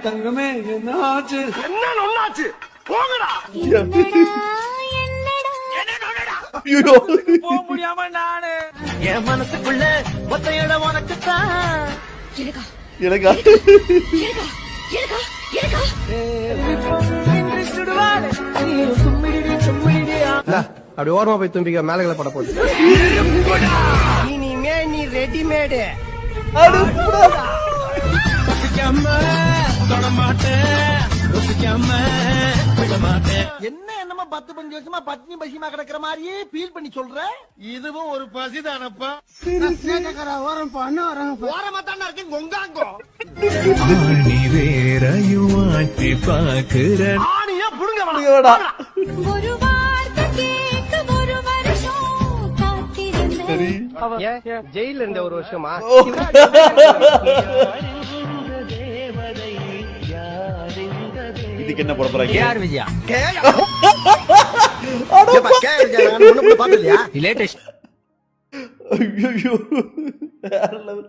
தங்கமே என்ன ஆச்சு? என்ன ஒண்ணாச்சு? போங்கடா. ஐயோ போக முடியாம நானு என் மனசுக்குள்ள ஒத்த இடம் உனக்குத்தான். எனக்கா அப்படி ஓரமா போய் தும்பிக்க மேலகளை பட போகுது. இனிமே நீ ரெடிமேடு. என்ன என்னமா 10-15 வருஷமா பத்னி பசிமா கிடக்குற மாதிரியே ஃபீல் பண்ணி சொல்ற? இதுவும் ஒரு பசிதானப்பா. ஓரமா தானே இருக்கு கொங்காங்கோ. ஆணியா புடுங்க வேடா. சரி ஜெயில இருந்த ஒரு வருஷமா இதுக்கு என்ன போட போறாங்க? யார் விஜயா பாத்துலையா லேட்டஸ்ட் ஐயோ வேற level.